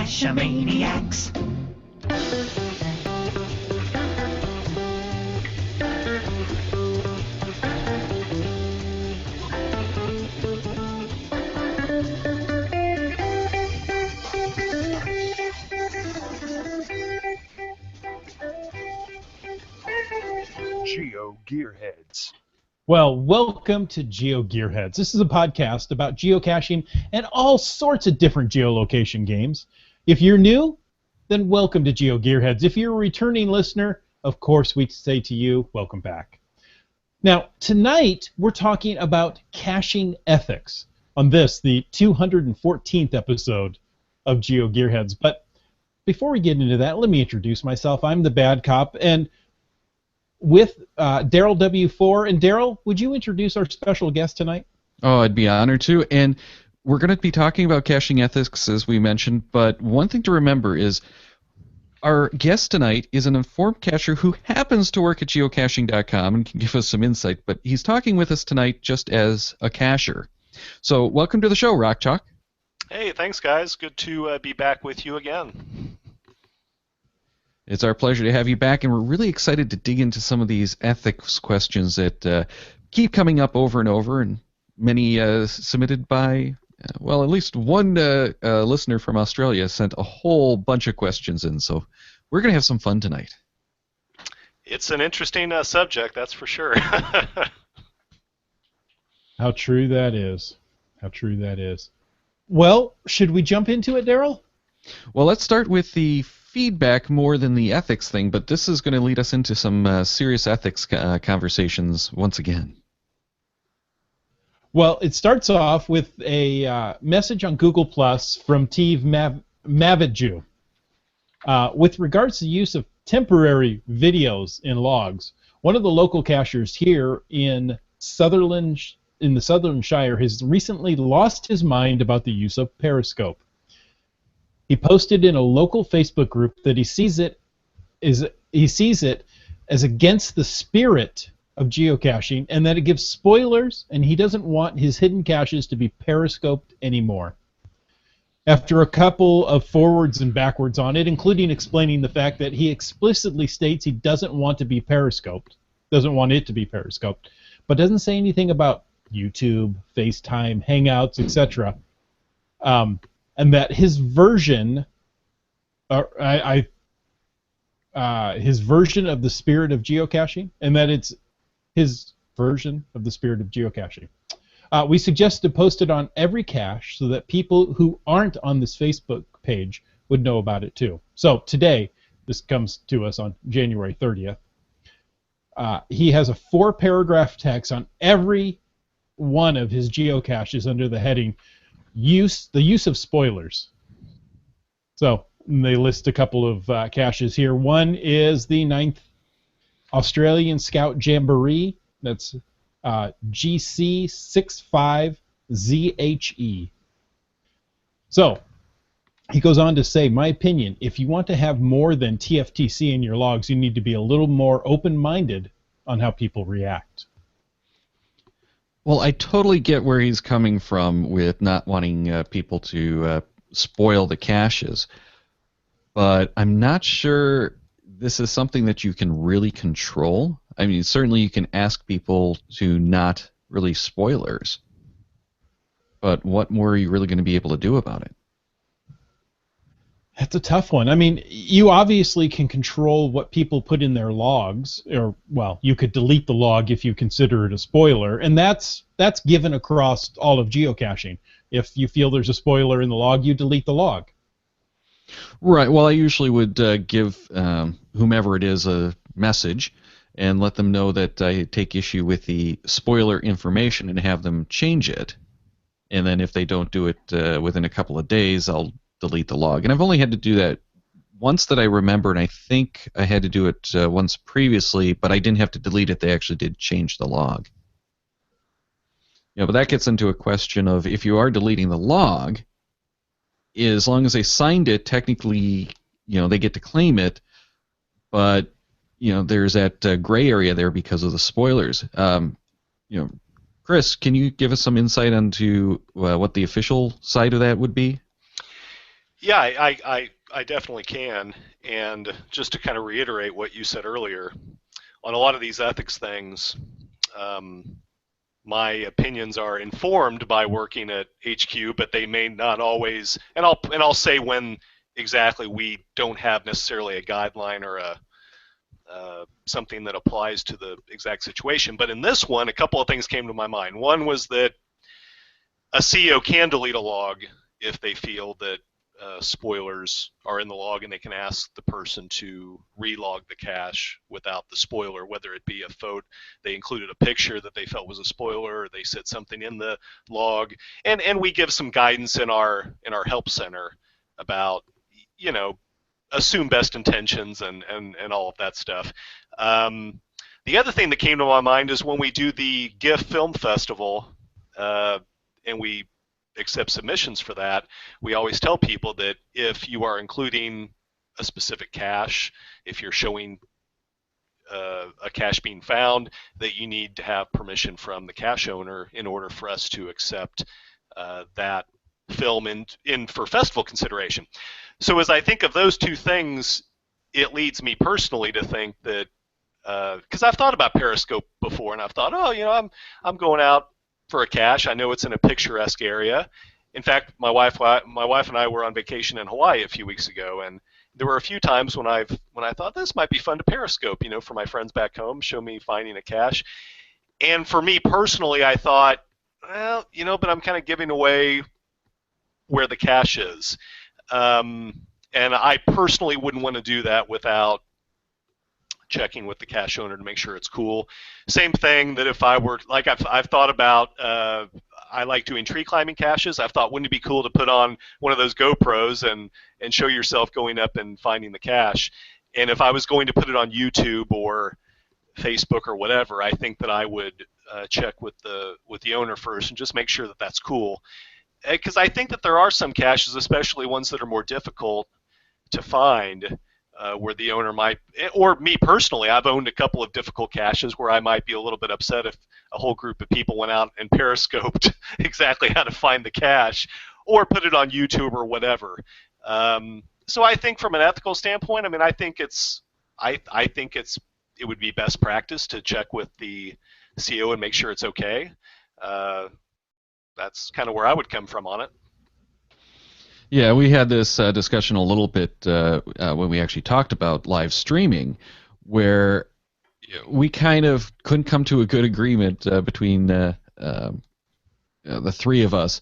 Cash-a-maniacs. GeoGearHeads. Well, welcome to GeoGearHeads. This is a podcast about geocaching and all sorts of different geolocation games. If you're new, then welcome to GeoGearHeads. If you're a returning listener, of course we say to you, welcome back. Now, tonight we're talking about caching ethics on this, the 214th episode of GeoGearHeads. But before we get into that, let me introduce myself. I'm the bad cop, and with Daryl W4. And Daryl, would you introduce our special guest tonight? Oh, I'd be honored to. And we're going to be talking about caching ethics, as we mentioned, but one thing to remember is our guest tonight is an informed cacher who happens to work at geocaching.com and can give us some insight, but he's talking with us tonight just as a cacher. So welcome to the show, Rock Chalk. Hey, thanks, guys. Good to be back with you again. It's our pleasure to have you back, and we're really excited to dig into some of these ethics questions that keep coming up over and over, and many submitted by, well, at least one listener from Australia sent a whole bunch of questions in, so we're going to have some fun tonight. It's an interesting subject, that's for sure. How true that is. How true that is. Well, should we jump into it, Daryl? Well, let's start with the feedback more than the ethics thing, but this is going to lead us into some serious ethics conversations once again. Well, it starts off with a message on Google Plus from Steve Mavidju. With regards to the use of temporary videos in logs, one of the local cachers here in the Southern Shire has recently lost his mind about the use of Periscope. He posted in a local Facebook group that he sees it as against the spirit of geocaching, and that it gives spoilers, and he doesn't want his hidden caches to be periscoped anymore. After a couple of forwards and backwards on it, including explaining the fact that he explicitly states he doesn't want it to be periscoped, but doesn't say anything about YouTube, FaceTime, Hangouts, etc. And that his version, his version of the spirit of geocaching, and that it's his version of the spirit of geocaching. We suggest to post it on every cache so that people who aren't on this Facebook page would know about it too. So today, this comes to us on January 30th. He has a 4-paragraph text on every one of his geocaches under the heading the use of spoilers. So they list a couple of caches here. One is the 9th Australian Scout Jamboree. That's GC65ZHE. So he goes on to say, my opinion, if you want to have more than TFTC in your logs, you need to be a little more open-minded on how people react. Well, I totally get where he's coming from with not wanting people to spoil the caches, but I'm not sure this is something that you can really control. I mean, certainly you can ask people to not release spoilers, but what more are you really going to be able to do about it? That's a tough one. I mean, you obviously can control what people put in their logs, or, well, you could delete the log if you consider it a spoiler, and that's given across all of geocaching. If you feel there's a spoiler in the log, you delete the log. Right. Well, I usually would give whomever it is a message and let them know that I take issue with the spoiler information and have them change it. And then if they don't do it within a couple of days, I'll delete the log. And I've only had to do that once that I remember, and I think I had to do it once previously, but I didn't have to delete it. They actually did change the log. But that gets into a question of if you are deleting the log, as long as they signed it, technically, they get to claim it, but there's that gray area there because of the spoilers. Chris, can you give us some insight into what the official side of that would be? Yeah, I definitely can. And just to kind of reiterate what you said earlier, on a lot of these ethics things, um, my opinions are informed by working at HQ, but they may not always. And I'll say when exactly we don't have necessarily a guideline or a something that applies to the exact situation. But in this one, a couple of things came to my mind. One was that a CEO can delete a log if they feel that spoilers are in the log, and they can ask the person to relog the cache without the spoiler, whether it be a photo, they included a picture that they felt was a spoiler, or they said something in the log, and we give some guidance in our help center about, you know, assume best intentions and all of that stuff. Um, the other thing that came to my mind is when we do the GIF Film Festival, uh, and we accept submissions for that, we always tell people that if you are including a specific cache, if you're showing a cache being found, that you need to have permission from the cache owner in order for us to accept that film in for festival consideration. So as I think of those two things, it leads me personally to think that because I've thought about Periscope before, and I've thought, oh, I'm going out for a cache. I know it's in a picturesque area. In fact, my wife and I were on vacation in Hawaii a few weeks ago, and there were a few times when I thought this might be fun to Periscope, for my friends back home, show me finding a cache. And for me personally, I thought, well, but I'm kind of giving away where the cache is. And I personally wouldn't want to do that without checking with the cache owner to make sure it's cool. Same thing that if I were, like I've thought about, I like doing tree climbing caches. I've thought, wouldn't it be cool to put on one of those GoPros and show yourself going up and finding the cache? And if I was going to put it on YouTube or Facebook or whatever, I think that I would check with the owner first and just make sure that that's cool. Because I think that there are some caches, especially ones that are more difficult to find, where the owner might, or me personally, I've owned a couple of difficult caches where I might be a little bit upset if a whole group of people went out and periscoped exactly how to find the cache or put it on YouTube or whatever. So I think from an ethical standpoint, I mean, I think it would be best practice to check with the CEO and make sure it's okay. That's kind of where I would come from on it. Yeah, we had this discussion a little bit when we actually talked about live streaming, where we kind of couldn't come to a good agreement between the three of us,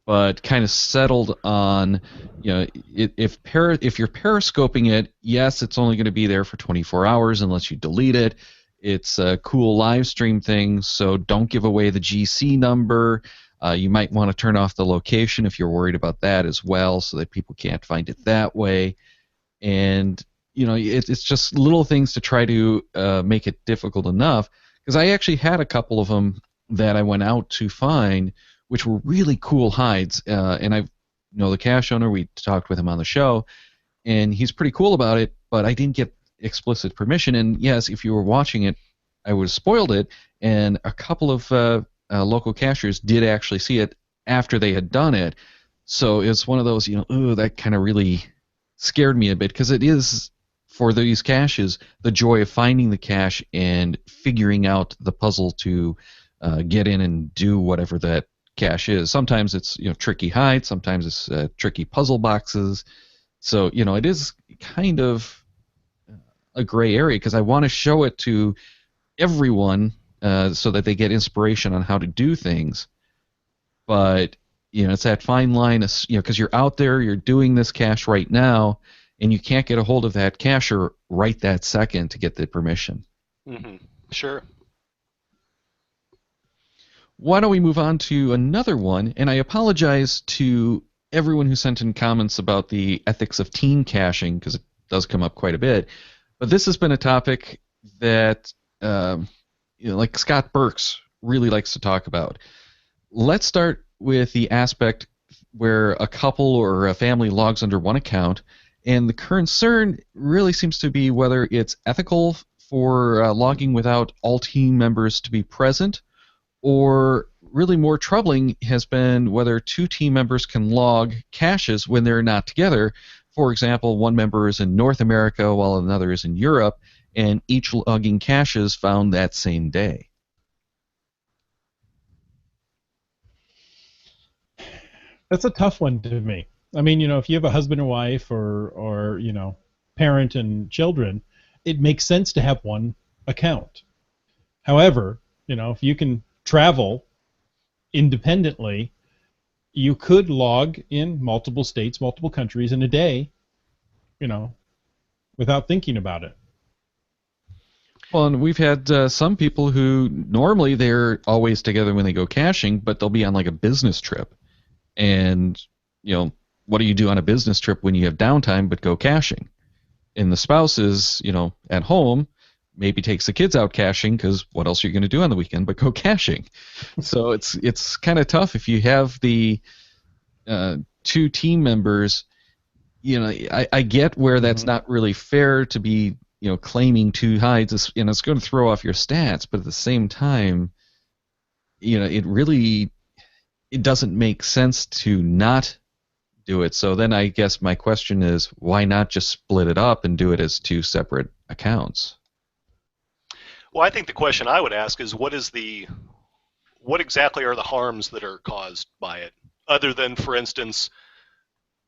but kind of settled on, if you're periscoping it, yes, it's only going to be there for 24 hours unless you delete it. It's a cool live stream thing, so don't give away the GC number. You might want to turn off the location if you're worried about that as well, so that people can't find it that way. And it's just little things to try to make it difficult enough. Because I actually had a couple of them that I went out to find, which were really cool hides. And I know the cache owner. We talked with him on the show, and he's pretty cool about it. But I didn't get explicit permission. And yes, if you were watching it, I would have spoiled it. And a couple of local cachers did actually see it after they had done it. So it's one of those, that kind of really scared me a bit, because it is, for these caches, the joy of finding the cache and figuring out the puzzle to get in and do whatever that cache is. Sometimes it's tricky hides, sometimes it's tricky puzzle boxes. So it is kind of a gray area, because I want to show it to everyone so that they get inspiration on how to do things. But it's that fine line, because you're out there, you're doing this cache right now, and you can't get a hold of that cacher right that second to get the permission. Mm-hmm. Sure. Why don't we move on to another one? And I apologize to everyone who sent in comments about the ethics of team caching, because it does come up quite a bit. But this has been a topic that, like Scott Burks really likes to talk about. Let's start with the aspect where a couple or a family logs under one account, and the concern really seems to be whether it's ethical for logging without all team members to be present, or really more troubling has been whether two team members can log caches when they're not together. For example, one member is in North America while another is in Europe, and each logging caches found that same day. That's a tough one to me. I mean, if you have a husband and wife or parent and children, it makes sense to have one account. However, if you can travel independently, you could log in multiple states, multiple countries in a day, without thinking about it. Well, and we've had some people who normally they're always together when they go caching, but they'll be on like a business trip. And, what do you do on a business trip when you have downtime but go caching? And the spouse is, at home, maybe takes the kids out caching because what else are you going to do on the weekend but go caching? So it's kind of tough if you have the two team members. I get where that's not really fair to be, claiming two hides. It's going to throw off your stats, but at the same time, it doesn't make sense to not do it. So then I guess my question is, why not just split it up and do it as two separate accounts? Well, I think the question I would ask is what exactly are the harms that are caused by it, other than, for instance,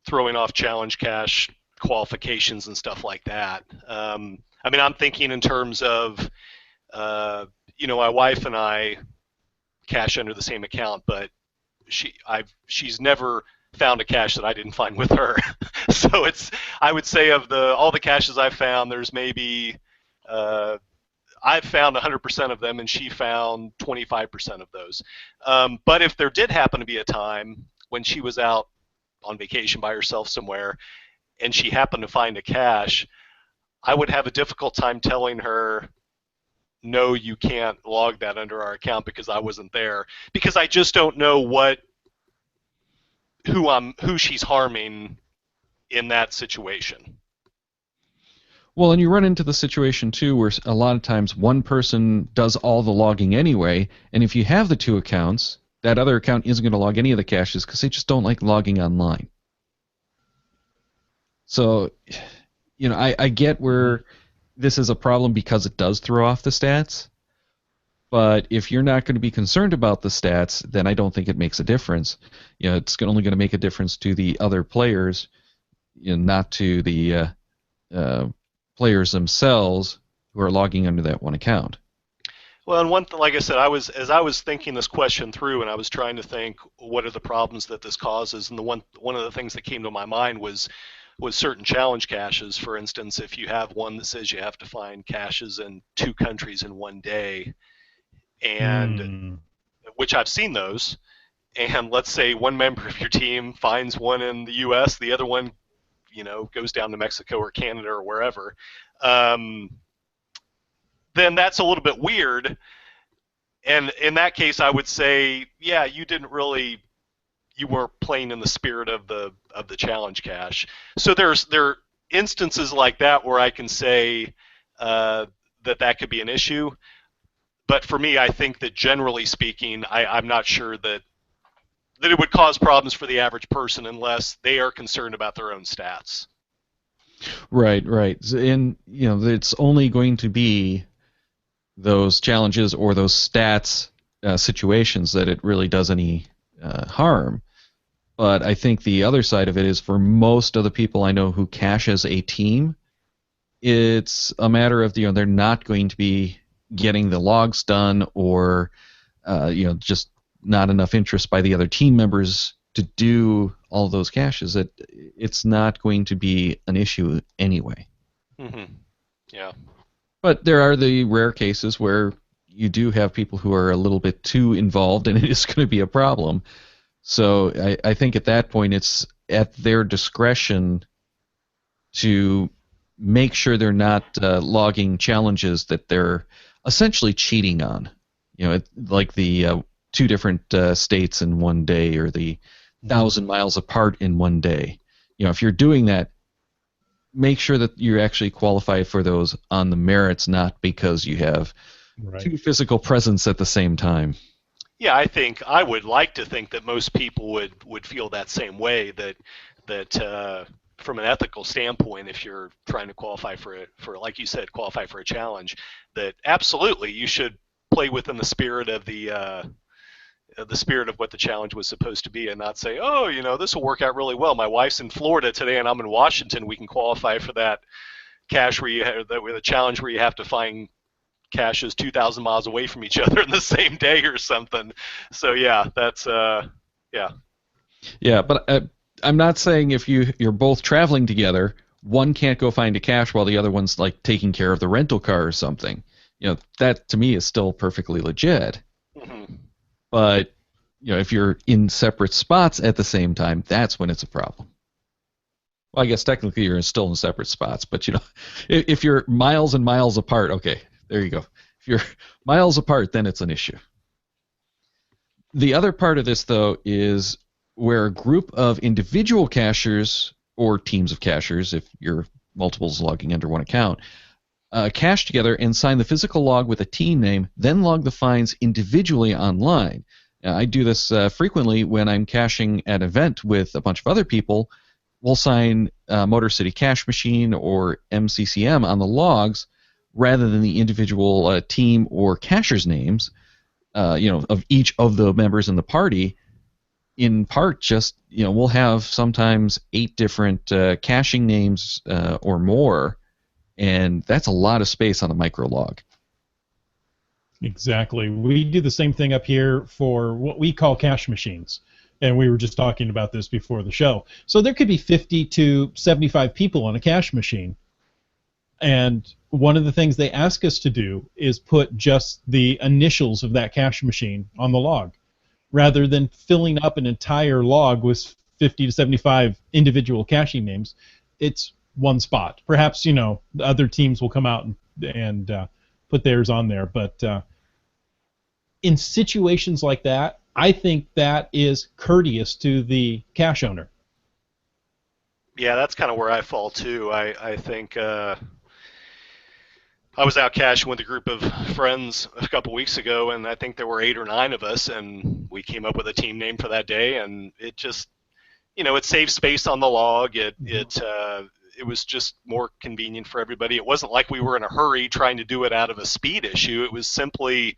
throwing off challenge cache qualifications and stuff like that. I'm thinking in terms of, my wife and I cache under the same account, but she's never found a cache that I didn't find with her. So I would say of all the caches I've found, there's maybe I've found 100% of them, and she found 25% of those. But if there did happen to be a time when she was out on vacation by herself somewhere, and she happened to find a cache, I would have a difficult time telling her, no, you can't log that under our account because I wasn't there, because I just don't know who she's harming in that situation. Well, and you run into the situation too where a lot of times one person does all the logging anyway, and if you have the two accounts, that other account isn't going to log any of the caches because they just don't like logging online. So, I get where this is a problem because it does throw off the stats, but if you're not going to be concerned about the stats, then I don't think it makes a difference. It's only going to make a difference to the other players, not to the players themselves who are logging under that one account. Well, and like I said, as I was thinking this question through, and I was trying to think what are the problems that this causes, and one of the things that came to my mind was certain challenge caches. For instance, if you have one that says you have to find caches in 2 countries in one day, and which I've seen those, and let's say one member of your team finds one in the U.S., the other one, goes down to Mexico or Canada or wherever, then that's a little bit weird. And in that case, I would say, yeah, you weren't playing in the spirit of the challenge cache. So there are instances like that where I can say that could be an issue. But for me, I think that generally speaking, I'm not sure that it would cause problems for the average person unless they are concerned about their own stats. Right. And, it's only going to be those challenges or those stats situations that it really does any harm. But I think the other side of it is for most of the people I know who cache as a team, it's a matter of, they're not going to be getting the logs done or, just not enough interest by the other team members to do all those caches. It's not going to be an issue anyway. Mm-hmm. Yeah. But there are the rare cases where you do have people who are a little bit too involved and it is going to be a problem. So I think at that point it's at their discretion to make sure they're not logging challenges that they're essentially cheating on. Like the 2 different states in one day or the 1,000 miles apart in one day. If you're doing that, make sure that you actually qualify for those on the merits, not because you have 2 physical presence at the same time. Yeah, I would like to think that most people would feel that same way. That from an ethical standpoint, if you're trying to qualify for like you said, qualify for a challenge, that absolutely you should play within the spirit of what the challenge was supposed to be, and not say, oh, this will work out really well. My wife's in Florida today, and I'm in Washington. We can qualify for that cache where you have the challenge where you have to find caches 2,000 miles away from each other in the same day or something. So yeah, that's yeah. Yeah, but I'm not saying if you're both traveling together, one can't go find a cache while the other one's like taking care of the rental car or something. That to me is still perfectly legit. Mm-hmm. But if you're in separate spots at the same time, that's when it's a problem. Well, I guess technically you're still in separate spots, but if you're miles and miles apart, okay, there you go. If you're miles apart, then it's an issue. The other part of this, though, is where a group of individual cachers or teams of cachers, if you're multiples logging under one account, cache together and sign the physical log with a team name, then log the finds individually online. I do this frequently when I'm caching at an event with a bunch of other people. We'll sign Motor City Cache Machine or MCCM on the logs rather than the individual team or cacher's names, of each of the members in the party. In part, just we'll have sometimes 8 different caching names or more, and that's a lot of space on a micro log. Exactly. We do the same thing up here for what we call cache machines. And we were just talking about this before the show. So there could be 50 to 75 people on a cache machine. And one of the things they ask us to do is put just the initials of that cache machine on the log, rather than filling up an entire log with 50 to 75 individual caching names. It's one spot. Perhaps, the other teams will come out and put theirs on there. But in situations like that, I think that is courteous to the cache owner. Yeah, that's kind of where I fall too. I think I was out caching with a group of friends a couple weeks ago, and I think there were 8 or 9 of us, and we came up with a team name for that day, and it just, it saved space on the log. It was just more convenient for everybody. It wasn't like we were in a hurry trying to do it out of a speed issue. It was simply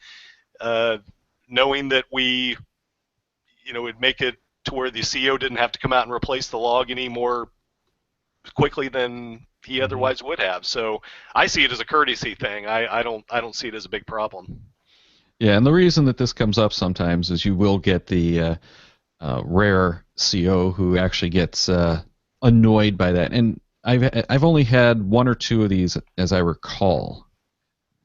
knowing that we, would make it to where the CO didn't have to come out and replace the log any more quickly than he otherwise would have. So I see it as a courtesy thing. I don't see it as a big problem. Yeah, and the reason that this comes up sometimes is you will get the rare CO who actually gets annoyed by that. And I've only had 1 or 2 of these, as I recall,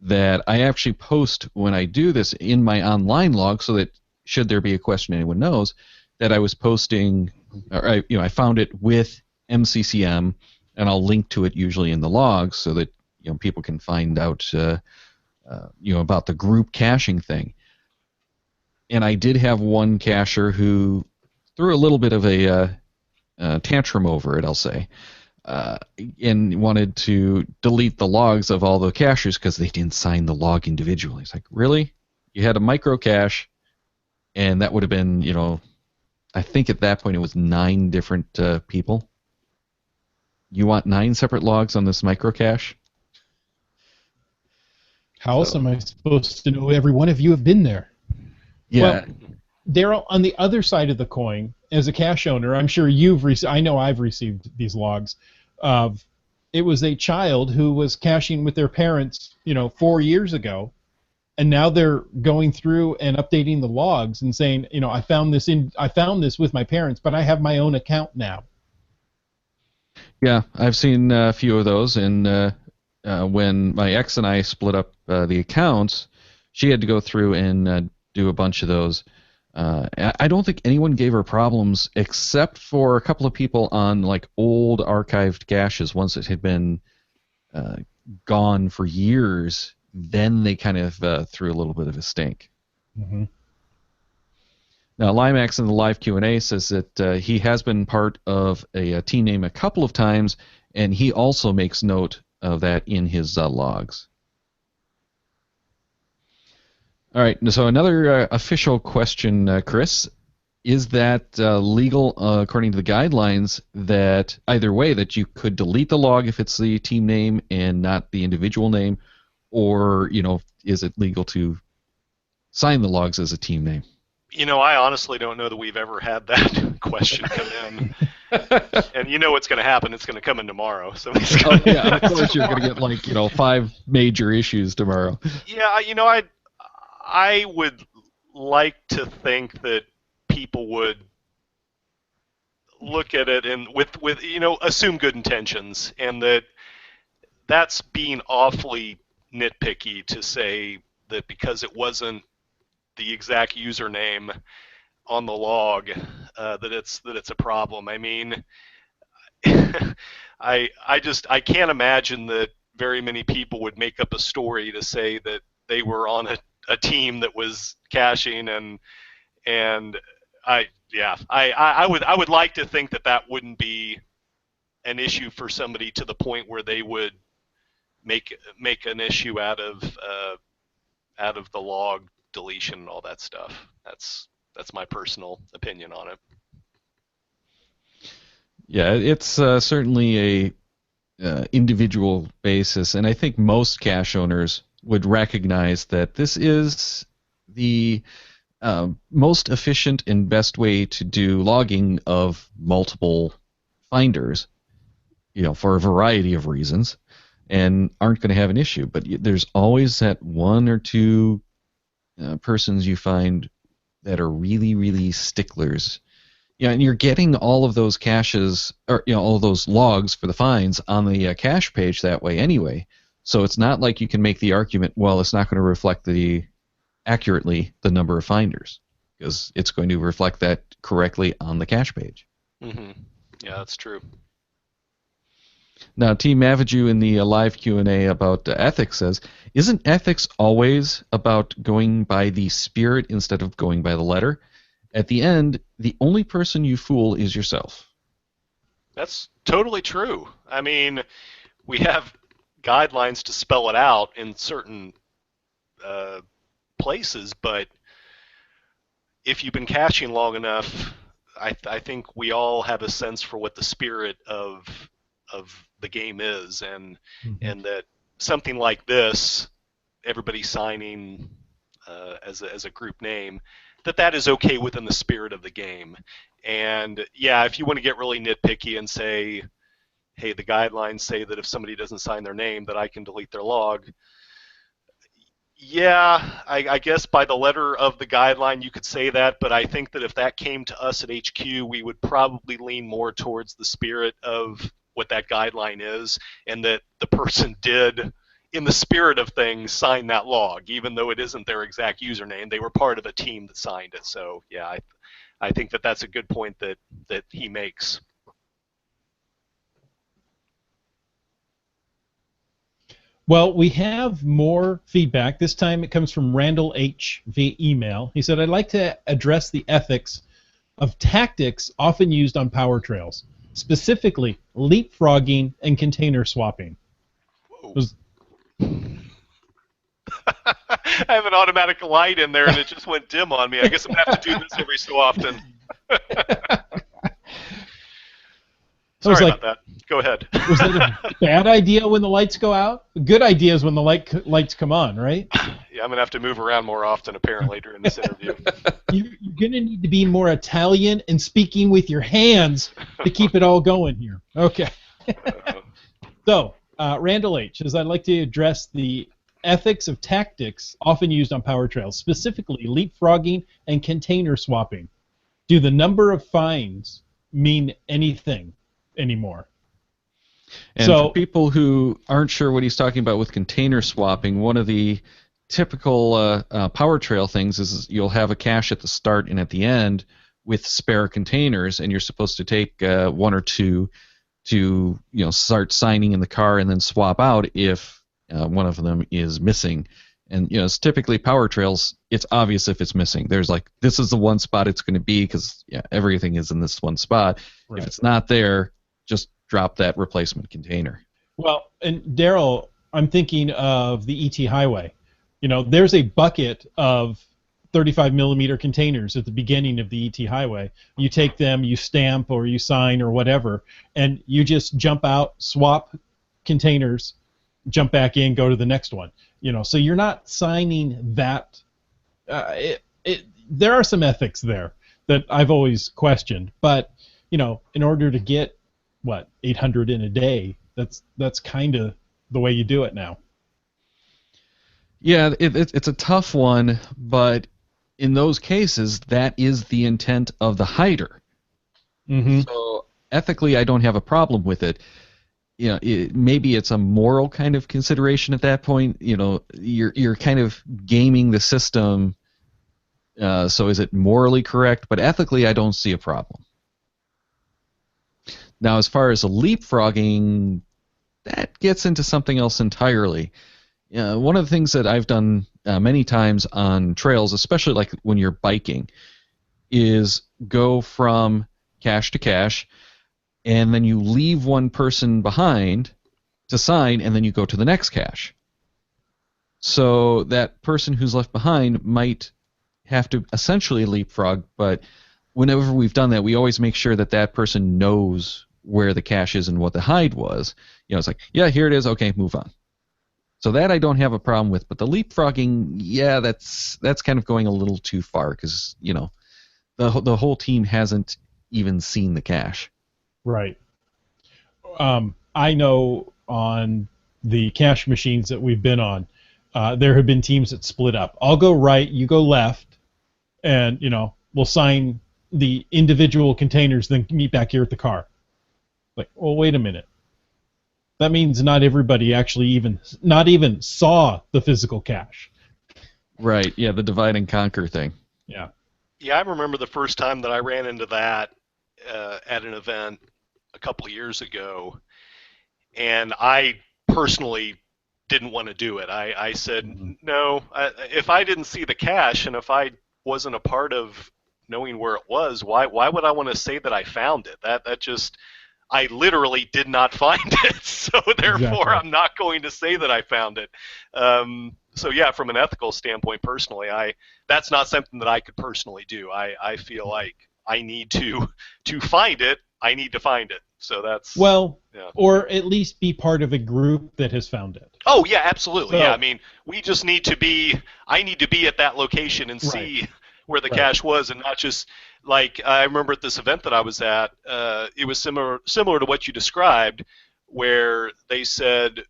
that I actually post when I do this in my online log, so that should there be a question anyone knows, that I was posting, or I found it with MCCM, and I'll link to it usually in the logs so that people can find out about the group caching thing. And I did have one cacher who threw a little bit of a tantrum over it, I'll say, and wanted to delete the logs of all the cachers because they didn't sign the log individually. It's like, really? You had a micro cache, and that would have been, I think at that point it was 9 different people. You want 9 separate logs on this micro cache? How else am I supposed to know every one of you have been there? Yeah. Well, Daryl, on the other side of the coin, as a cache owner, I'm sure I know I've received these logs. It was a child who was caching with their parents, 4 years ago, and now they're going through and updating the logs and saying, I found this with my parents, but I have my own account now. Yeah, I've seen a few of those, and when my ex and I split up the accounts, she had to go through and do a bunch of those. I don't think anyone gave her problems except for a couple of people on like old archived caches. Once it had been gone for years, then they kind of threw a little bit of a stink. Mm-hmm. Now, Limax in the live Q&A says that he has been part of a team name a couple of times, and he also makes note of that in his logs. All right. So another official question, Chris. Is that legal according to the guidelines that either way that you could delete the log if it's the team name and not the individual name, or is it legal to sign the logs as a team name? I honestly don't know that we've ever had that question come in. And you know what's going to happen. It's going to come in tomorrow. So yeah, of course you're going to get 5 major issues tomorrow. Yeah, I would like to think that people would look at it and with assume good intentions, and that's being awfully nitpicky to say that because it wasn't the exact username on the log that it's a problem. I mean, I can't imagine that very many people would make up a story to say that they were on a team that was caching, and I would like to think that wouldn't be an issue for somebody to the point where they would make an issue out of the log deletion and all that stuff. That's my personal opinion on it. Yeah, it's certainly a individual basis, and I think most cache owners would recognize that this is the most efficient and best way to do logging of multiple finders, for a variety of reasons, and aren't going to have an issue. But there's always that one or two persons you find that are really, really sticklers. And you're getting all of those caches, or all of those logs for the finds on the cache page that way anyway. So it's not like you can make the argument, well, it's not going to reflect accurately the number of finders, because it's going to reflect that correctly on the cache page. Mm-hmm. Yeah, that's true. Now, Team Maviju in the live Q&A about ethics says, isn't ethics always about going by the spirit instead of going by the letter? At the end, the only person you fool is yourself. That's totally true. I mean, we have guidelines to spell it out in certain places, but if you've been caching long enough, I think we all have a sense for what the spirit of the game is, and that something like this, everybody signing as a group name, that is okay within the spirit of the game. And yeah, if you want to get really nitpicky and say, hey, the guidelines say that if somebody doesn't sign their name that I can delete their log, yeah, I guess by the letter of the guideline you could say that, but I think that if that came to us at HQ, we would probably lean more towards the spirit of what that guideline is, and that the person did, in the spirit of things, sign that log, even though it isn't their exact username. They were part of a team that signed it. So yeah, I think that's a good point that he makes. Well, we have more feedback. This time it comes from Randall H. via email. He said, I'd like to address the ethics of tactics often used on power trails, specifically leapfrogging and container swapping. I have an automatic light in there and it just went dim on me. I guess I'm going to have to do this every so often. Sorry about that. Go ahead. Was it a bad idea when the lights go out? A good idea is when the lights come on, right? Yeah, I'm going to have to move around more often, apparently, during this interview. You're going to need to be more Italian and speaking with your hands to keep it all going here. Okay. So, Randall H. says, I'd like to address the ethics of tactics often used on power trails, specifically leapfrogging and container swapping. Do the number of finds mean anything anymore? And for people who aren't sure what he's talking about with container swapping, one of the typical power trail things is you'll have a cache at the start and at the end with spare containers, and you're supposed to take one or two to start signing in the car and then swap out if one of them is missing. And it's typically power trails. It's obvious if it's missing. There's this is the one spot it's going to be because everything is in this one spot. Right. If it's not there, just drop that replacement container. Well, and Daryl, I'm thinking of the ET Highway. there's a bucket of 35 millimeter containers at the beginning of the ET highway. You take them, you stamp or you sign or whatever, and you just jump out, swap containers, jump back in, go to the next one. So you're not signing that. There are some ethics there that I've always questioned, but in order to get 800 in a day, that's kind of the way you do it now. Yeah, it's a tough one, but in those cases, that is the intent of the hider. Mm-hmm. So ethically, I don't have a problem with it. Maybe it's a moral kind of consideration at that point. You're kind of gaming the system. So is it morally correct? But ethically, I don't see a problem. Now, as far as a leapfrogging, that gets into something else entirely. One of the things that I've done many times on trails, especially like when you're biking, is go from cache to cache, and then you leave one person behind to sign, and then you go to the next cache. So that person who's left behind might have to essentially leapfrog, but whenever we've done that, we always make sure that that person knows where the cache is and what the hide was. It's like, yeah, here it is, okay, move on. So that I don't have a problem with, but the leapfrogging, yeah, that's kind of going a little too far because the whole team hasn't even seen the cache. Right. I know on the cache machines that we've been on, there have been teams that split up. I'll go right, you go left, and we'll sign the individual containers, then meet back here at the car. Like, well, wait a minute. That means not everybody actually not even saw the physical cache. Right, yeah, the divide and conquer thing. Yeah. Yeah, I remember the first time that I ran into that at an event a couple of years ago, and I personally didn't want to do it. I said, no, if I didn't see the cache and if I wasn't a part of knowing where it was, why would I want to say that I found it? That just... I literally did not find it, so therefore exactly. I'm not going to say that I found it. So yeah, from an ethical standpoint, personally, that's not something that I could personally do. I feel like I need to find it. I need to find it. So that's or at least be part of a group that has found it. Oh yeah, absolutely. So, yeah, I mean, we just need to be. I need to be at that location and see where the cache was, and not just. Like, I remember at this event that I was at, it was similar to what you described, where they said,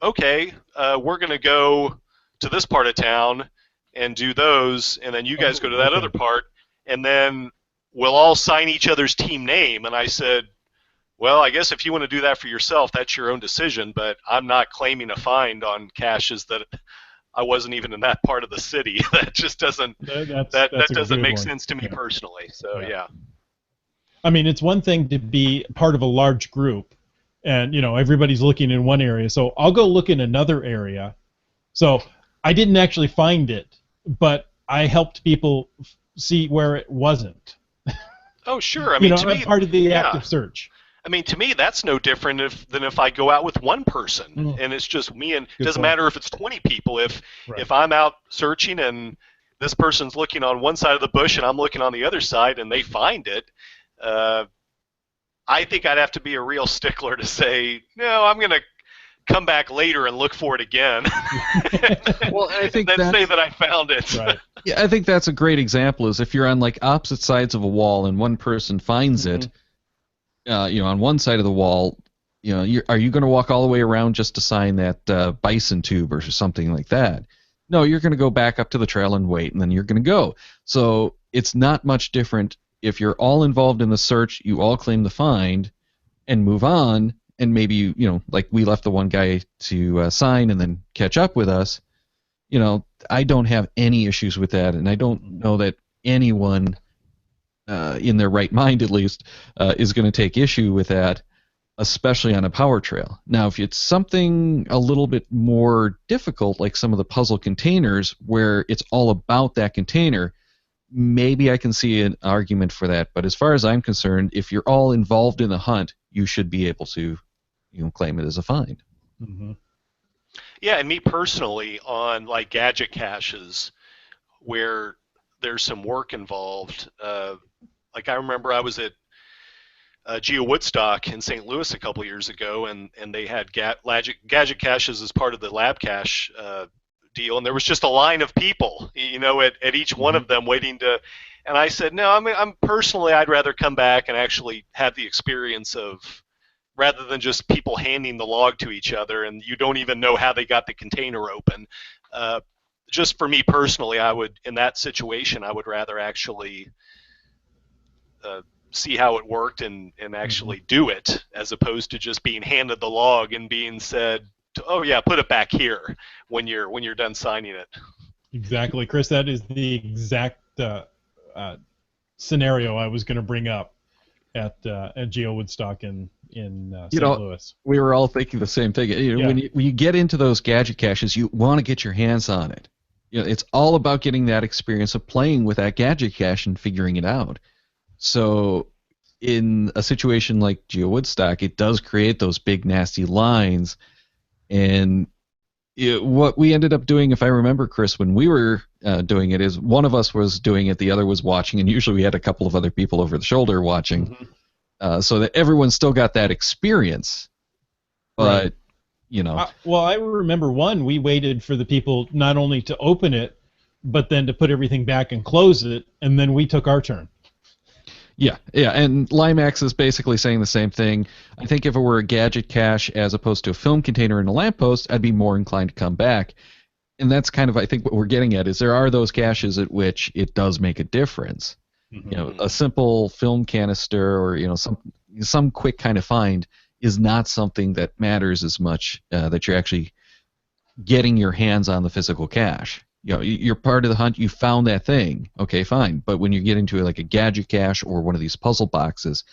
okay, we're going to go to this part of town and do those, and then you guys go to that other part, and then we'll all sign each other's team name. And I said, well, I guess if you want to do that for yourself, that's your own decision, but I'm not claiming a find on caches that I wasn't even in that part of the city. That just doesn't that doesn't make sense to me personally. So yeah. I mean, it's one thing to be part of a large group, and everybody's looking in one area. So I'll go look in another area. So I didn't actually find it, but I helped people see where it wasn't. Oh sure. I mean, to me, part of the active search. I mean, to me, that's no different than if I go out with one person and it's just me, and it doesn't matter if it's 20 people. If I'm out searching and this person's looking on one side of the bush and I'm looking on the other side and they find it, I think I'd have to be a real stickler to say, no, I'm going to come back later and look for it again. Well, I think then say that I found it. Right. Yeah, I think that's a great example. Is if you're on like opposite sides of a wall and one person finds it. On one side of the wall, are you going to walk all the way around just to sign that bison tube or something like that? No, you're going to go back up to the trail and wait, and then you're going to go. So it's not much different if you're all involved in the search, you all claim the find, and move on, and maybe, like we left the one guy to sign and then catch up with us. I don't have any issues with that, and I don't know that anyone... in their right mind at least, is going to take issue with that, especially on a power trail. Now, if it's something a little bit more difficult, like some of the puzzle containers, where it's all about that container, maybe I can see an argument for that. But as far as I'm concerned, if you're all involved in the hunt, you should be able to claim it as a find. Mm-hmm. Yeah, and me personally, on like gadget caches where there's some work involved. Like I remember I was at Geo Woodstock in St. Louis a couple years ago, and they had gadget caches as part of the lab cache deal, and there was just a line of people, at each one Hmm. of them waiting to. And I said, no, I'm personally, I'd rather come back and actually have the experience of, rather than just people handing the log to each other and you don't even know how they got the container open. Uh, just for me personally, I would, in that situation, I would rather actually uh, see how it worked and Hmm. actually do it, as opposed to just being handed the log and being said, "Oh yeah, put it back here," when you're done signing it. Exactly, Chris. That is the exact scenario I was going to bring up at Geo Woodstock in You St. know, Louis. we were all thinking the same thing. Yeah. When you get into those gadget caches, you want to get your hands on it. It's all about getting that experience of playing with that gadget cache and figuring it out. So, in a situation like Geo Woodstock, it does create those big nasty lines. And what we ended up doing, if I remember, Chris, when we were doing it, is one of us was doing it, the other was watching, and usually we had a couple of other people over the shoulder watching, Mm-hmm. so that everyone still got that experience. Right. But you know, Well, I remember one. We waited for the people not only to open it, but then to put everything back and close it, and then we took our turn. yeah, and Limax is basically saying the same thing. I think if it were a gadget cache as opposed to a film container and a lamppost, I'd be more inclined to come back. And that's kind of, I think, what we're getting at is there are those caches at which it does make a difference. Hmm. A Mm-hmm. simple film canister or some quick kind of find is not something that matters as much, that you're actually getting your hands on the physical cache. You're part of the hunt. You found that thing. Okay, fine. But when you get into like a gadget cache or one of these puzzle boxes,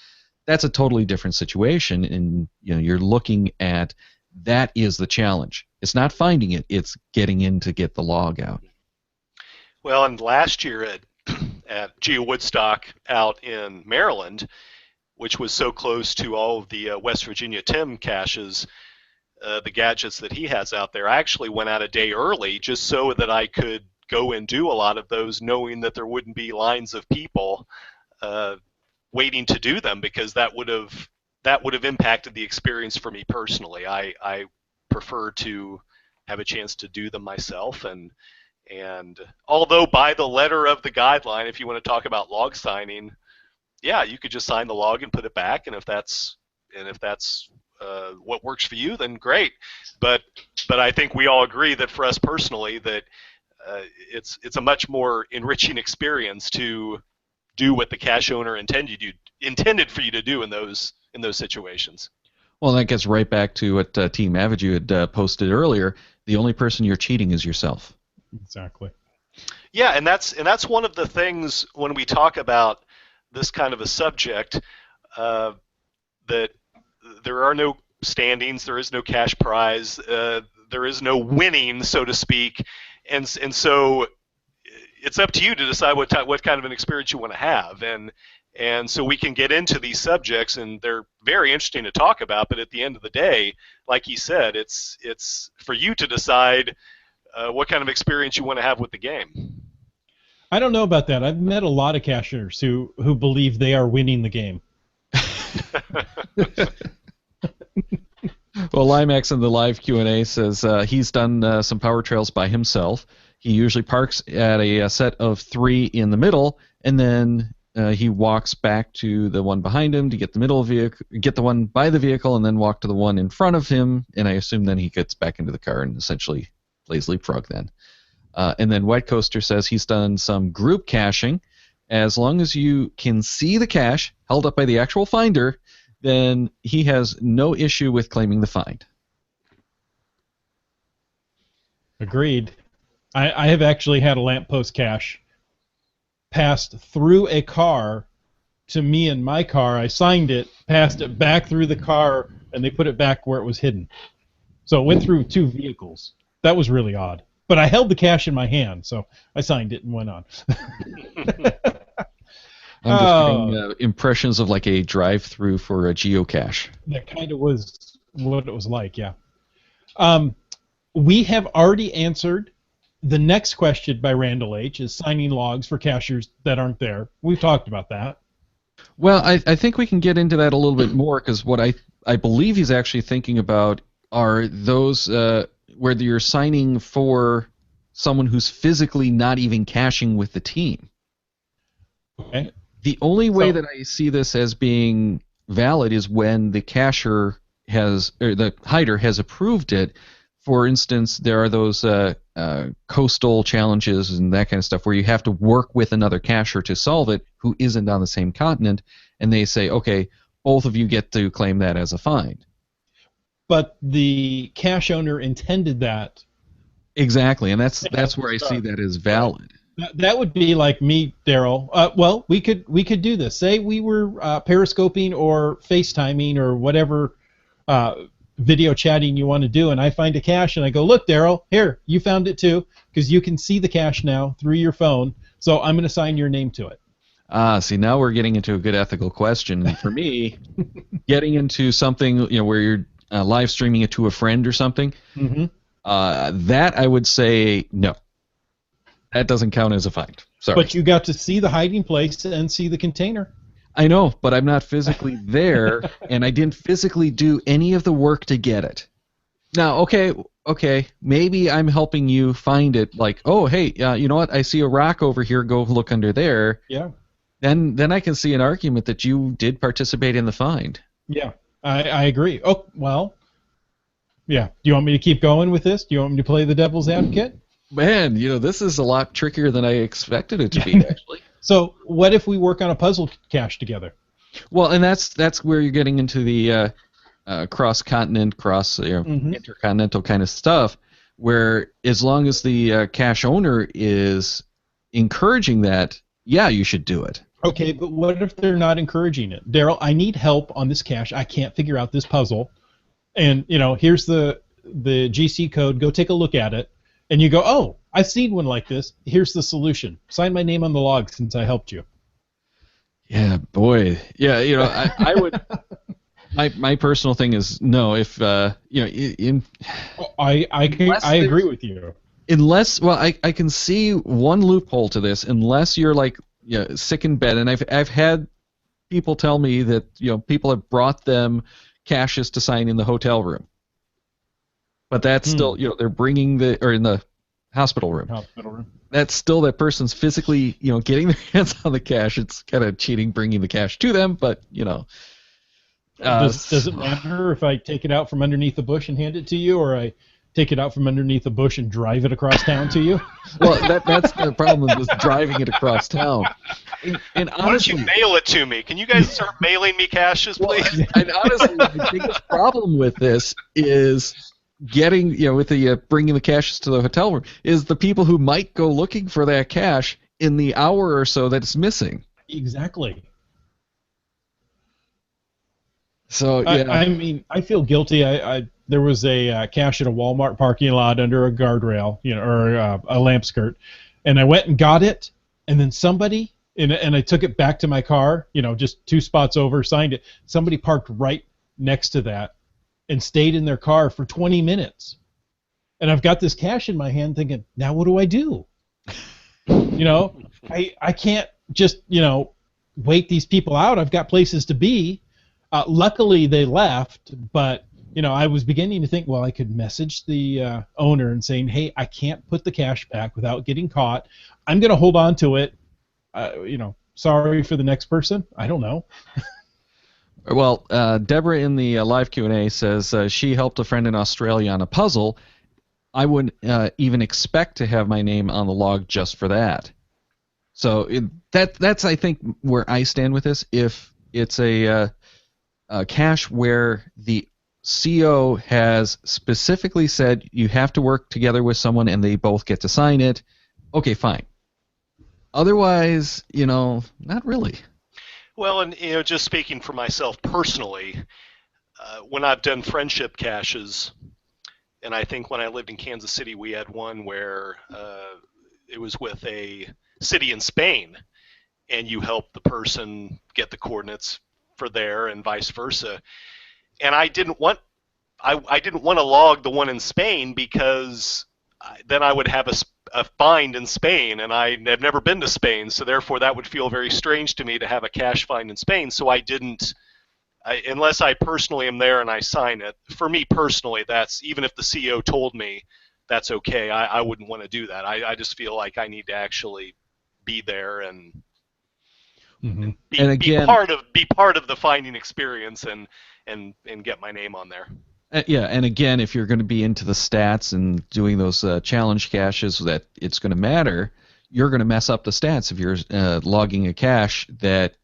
that's a totally different situation. And you're looking at, that is the challenge. It's not finding it. It's getting in to get the log out. Well, and last year at Geo Woodstock out in Maryland, which was so close to all of the West Virginia Tim caches, the gadgets that he has out there. I actually went out a day early just so that I could go and do a lot of those, knowing that there wouldn't be lines of people uh, waiting to do them, because that would have impacted the experience for me personally. I prefer to have a chance to do them myself, and although by the letter of the guideline, if you want to talk about log signing, yeah, you could just sign the log and put it back, and if that's what works for you, then great. But but I think we all agree that for us personally, that uh, it's a much more enriching experience to do what the cache owner intended for you to do in those situations. Well, that gets right back to what Team Avid had posted earlier. The only person you're cheating is yourself. Exactly. Yeah, and that's one of the things when we talk about this kind of a subject, uh, that there are no standings, there is no cash prize, there is no winning, so to speak, and so it's up to you to decide what kind of an experience you want to have, and so we can get into these subjects, and they're very interesting to talk about. But at the end of the day, like he said, it's for you to decide what kind of experience you want to have with the game. I don't know about that. I've met a lot of cashiers who believe they are winning the game. Well, Limax in the live Q&A says he's done some power trails by himself. He usually parks at a set of 3 in the middle, and then he walks back to the one behind him to get the middle vehicle, get the one by the vehicle, and then walk to the one in front of him. And I assume then he gets back into the car and essentially plays leapfrog then. And then White Coaster says he's done some group caching. As long as you can see the cache held up by the actual finder, then he has no issue with claiming the find. Agreed. I have actually had a lamppost cache passed through a car to me in my car. I signed it, passed it back through the car, and they put it back where it was hidden. So it went through 2 vehicles. That was really odd. But I held the cache in my hand, so I signed it and went on. I'm just getting Oh, impressions of like a drive-through for a geocache. that kind of was what it was like, yeah. Um, We have already answered the next question by Randall H. is signing logs for cashiers that aren't there. We've talked about that. Well, I think we can get into that a little bit more because what I believe he's actually thinking about are those where you're signing for someone who's physically not even caching with the team. Okay. The only way So- that I see this as being valid is when the cacher has, or the hider has approved it. For instance, there are those coastal challenges and that kind of stuff where you have to work with another cacher to solve it who isn't on the same continent, and they say, okay, both of you get to claim that as a find. But the cache owner intended that. Exactly, and that's where I see that as valid. That would be like me, Daryl. Well, we could do this. Say we were periscoping or FaceTiming or whatever video chatting you want to do, and I find a cache and I go, look, Daryl, here, you found it too, because you can see the cache now through your phone. So I'm going to sign your name to it. See, now we're getting into a good ethical question. And for me, getting into something where you're live streaming it to a friend or something, Mm-hmm. that I would say no. That doesn't count as a find. Sorry. But you got to see the hiding place and see the container. I know, but I'm not physically there, and I didn't physically do any of the work to get it. Now, okay, maybe I'm helping you find it. Like, oh, hey, you know what? I see a rock over here. Go look under there. Yeah. Then I can see an argument that you did participate in the find. Yeah, I agree. Oh, well, yeah. Do you want me to keep going with this? Do you want me to play the devil's advocate? Man, this is a lot trickier than I expected it to be, actually. So what if we work on a puzzle cache together? Well, and that's where you're getting into the cross-continent, Mm-hmm. intercontinental kind of stuff, where as long as the cache owner is encouraging that, yeah, you should do it. Okay, but what if they're not encouraging it? Daryl, I need help on this cache. I can't figure out this puzzle. And, here's the GC code. Go take a look at it. And you go, oh, I've seen one like this. Here's the solution. Sign my name on the log since I helped you. Yeah, boy. Yeah, I would. My personal thing is no. If I agree with you. Unless, well, I can see one loophole to this. Unless you're like sick in bed, and I've had people tell me that people have brought them caches to sign in the hotel room. But that's still, they're bringing or in the hospital room. That's still that person's physically, getting their hands on the cache. It's kind of cheating bringing the cache to them, but, Does it matter if I take it out from underneath the bush and hand it to you, or I take it out from underneath the bush and drive it across town to you? Well, that's the problem with driving it across town. And honestly, why don't you mail it to me? Can you guys start mailing me caches, please? And honestly, the biggest problem with this is getting, with the bringing the caches to the hotel room, is the people who might go looking for that cache in the hour or so that it's missing. Exactly. So yeah, I mean, I feel guilty. There was a cache at a Walmart parking lot under a guardrail, or a lamp skirt, and I went and got it, and then somebody, and I took it back to my car, just 2 spots over, signed it. Somebody parked right next to that and stayed in their car for 20 minutes. And I've got this cache in my hand thinking, now what do I do? I can't just, wait these people out. I've got places to be. Luckily, they left, but, I was beginning to think, well, I could message the owner and saying, hey, I can't put the cache back without getting caught. I'm going to hold on to it. Sorry for the next person. I don't know. Well, Deborah in the live Q&A says she helped a friend in Australia on a puzzle. I wouldn't even expect to have my name on the log just for that. So that's, I think, where I stand with this. If it's a cache where the CO has specifically said you have to work together with someone and they both get to sign it, okay, fine. Otherwise, not really. Well, and just speaking for myself personally, when I've done friendship caches, and I think when I lived in Kansas City, we had one where it was with a city in Spain, and you help the person get the coordinates for there and vice versa. And I I didn't want to log the one in Spain because then I would have a find in Spain, and I have never been to Spain, so therefore that would feel very strange to me to have a cache find in Spain. So I didn't, unless I personally am there and I sign it. For me personally, that's, even if the CEO told me that's okay, I wouldn't want to do that. I just feel like I need to actually be there and Mm-hmm. And again, be part of the finding experience and get my name on there. yeah, and again, if you're going to be into the stats and doing those challenge caches that it's going to matter, you're going to mess up the stats if you're logging a cache that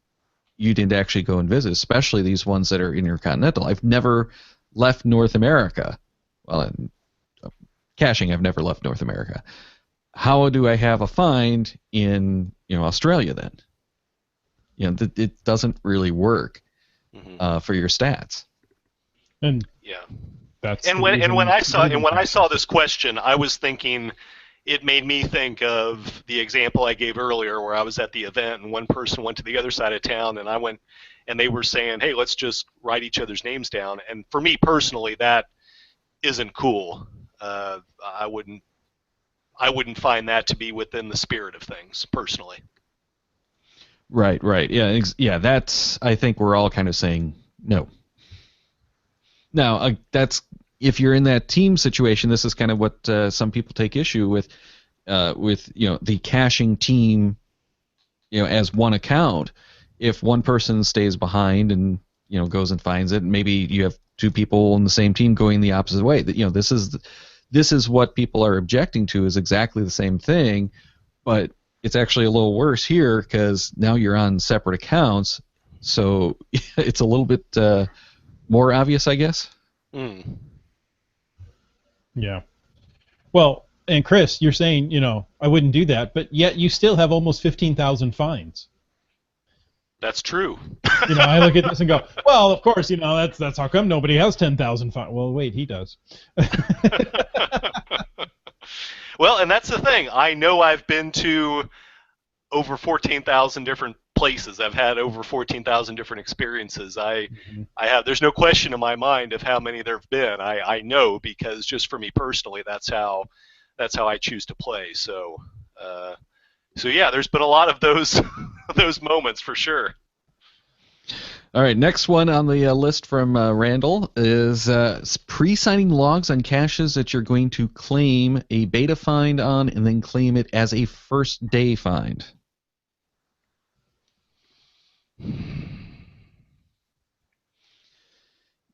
you didn't actually go and visit, especially these ones that are intercontinental. I've never left North America. Well, in caching, I've never left North America. How do I have a find in Australia then? It doesn't really work for your stats. And yeah, that's and when I saw this question, I was thinking, it made me think of the example I gave earlier, where I was at the event and one person went to the other side of town, and I went, and they were saying, "Hey, let's just write each other's names down." And for me personally, that isn't cool. I wouldn't find that to be within the spirit of things personally. Right. Yeah, yeah. That's. I think we're all kind of saying no. Now, that's if you're in that team situation. This is kind of what some people take issue with the caching team, as one account. If one person stays behind and goes and finds it, and maybe you have two people in the same team going the opposite way. That this is what people are objecting to, is exactly the same thing, but it's actually a little worse here because now you're on separate accounts, so it's a little bit more obvious, I guess. Mm. Yeah. Well, and Chris, you're saying, I wouldn't do that, but yet you still have almost 15,000 finds. That's true. I look at this and go, well, of course, that's how come nobody has 10,000 finds. Well, wait, he does. Well, and that's the thing. I know I've been to over 14,000 different places. I've had over 14,000 different experiences. I have. There's no question in my mind of how many there've been. I know, because just for me personally, that's how I choose to play. So yeah, there's been a lot of those those moments for sure. All right, next one on the list from Randall is pre-signing logs on caches that you're going to claim a beta find on, and then claim it as a first day find.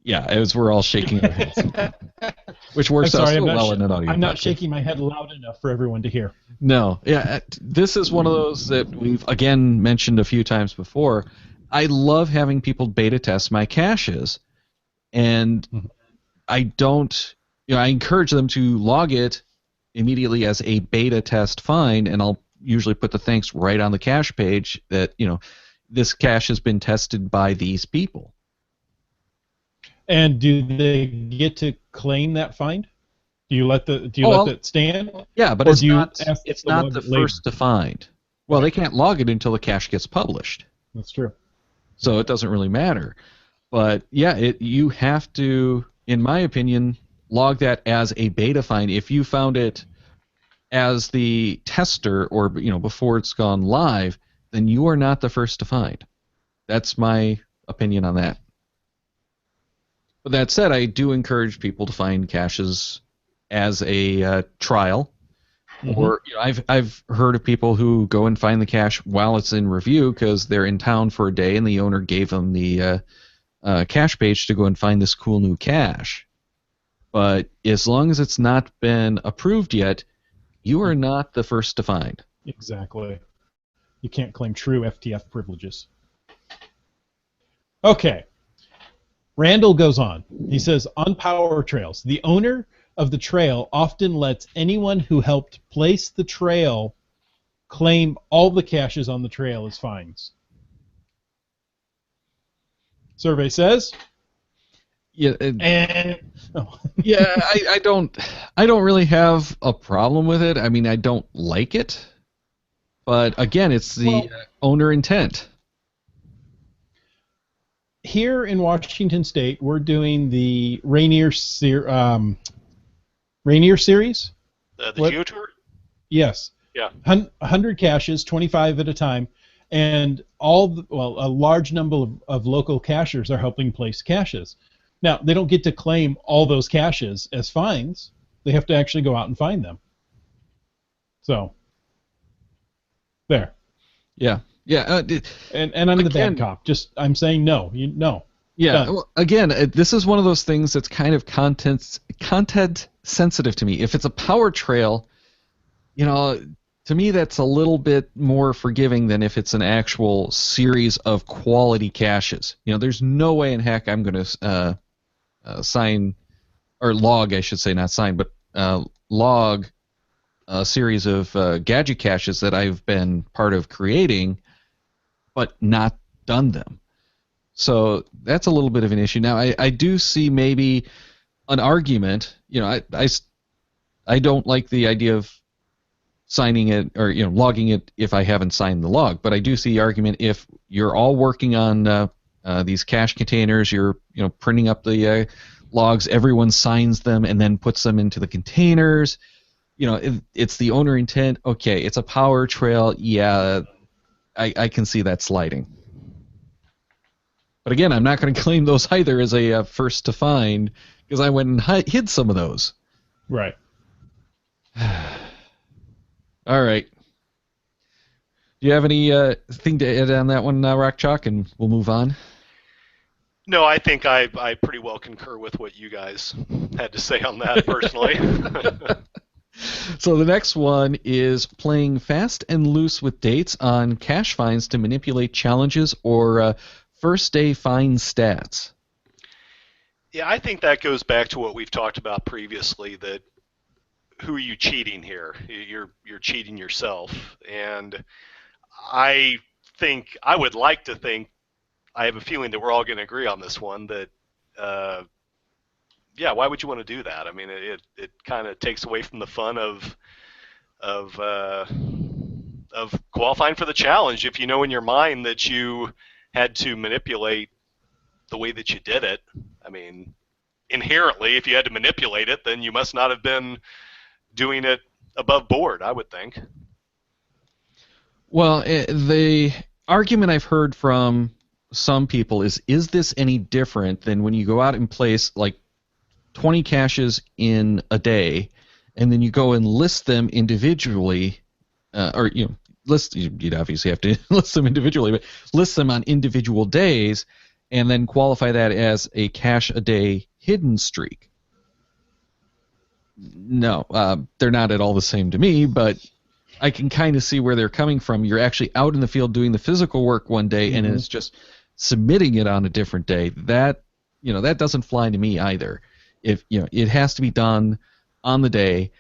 Yeah, as we're all shaking our heads, which works out so well in an audio. I'm not shaking my head loud enough for everyone to hear. No, yeah, this is one of those that we've again mentioned a few times before. I love having people beta test my caches, and I don't, I encourage them to log it immediately as a beta test find, and I'll usually put the thanks right on the cache page that, this cache has been tested by these people. And do they get to claim that find? Do you let that stand? Yeah, but it's not the first to find. Well, they can't log it until the cache gets published. That's true. So it doesn't really matter. But yeah, you have to, in my opinion, log that as a beta find. If you found it as the tester or before it's gone live, then you are not the first to find. That's my opinion on that. But that said, I do encourage people to find caches as a trial. Or I've heard of people who go and find the cache while it's in review because they're in town for a day and the owner gave them the cache page to go and find this cool new cache. But as long as it's not been approved yet, you are not the first to find. Exactly. You can't claim true FTF privileges. Okay. Randall goes on. He says, on power trails, the owner of the trail often lets anyone who helped place the trail claim all the caches on the trail as finds. Survey says. Yeah. Yeah, I don't really have a problem with it. I mean, I don't like it, but again, it's the owner intent. here in Washington State, we're doing the Rainier series. The What? GeoTour? Yes. Yeah. 100 caches, 25 at a time, and a large number of local cachers are helping place caches. Now, they don't get to claim all those caches as fines. They have to actually go out and find them. So, there. Yeah. Yeah. And I'm the Again- bad cop. I'm saying no. No. Yeah. Done. Well, again, this is one of those things that's kind of content sensitive to me. If it's a power trail, to me that's a little bit more forgiving than if it's an actual series of quality caches. There's no way in heck I'm going to sign or log, I should say, not sign, but log a series of gadget caches that I've been part of creating, but not done them. So that's a little bit of an issue. Now, I do see maybe an argument. I don't like the idea of signing it or logging it if I haven't signed the log, but I do see the argument if you're all working on these cache containers, you're printing up the logs, everyone signs them and then puts them into the containers. It's the owner intent. Okay, it's a power trail. Yeah, I can see that sliding. But again, I'm not going to claim those either as a first to find because I went and hid some of those. Right. All right. Do you have any thing to add on that one, Rock Chalk, and we'll move on? No, I think I pretty well concur with what you guys had to say on that personally. So the next one is playing fast and loose with dates on cache finds to manipulate challenges or first day find stats. Yeah, I think that goes back to what we've talked about previously, that who are you cheating here? You're cheating yourself. And I would like to think, I have a feeling that we're all going to agree on this one, that yeah, why would you want to do that? I mean, it kind of takes away from the fun of qualifying for the challenge. If you know in your mind that you had to manipulate the way that you did it, I mean, inherently, if you had to manipulate it, then you must not have been doing it above board, I would think. Well, the argument I've heard from some people is this any different than when you go out and place like 20 caches in a day, and then you go and list them individually, you'd obviously have to list them individually, but list them on individual days, and then qualify that as a cache a day hidden streak. No, they're not at all the same to me, but I can kind of see where they're coming from. You're actually out in the field doing the physical work one day, and it's just submitting it on a different day. That doesn't fly to me either. If it has to be done on the day.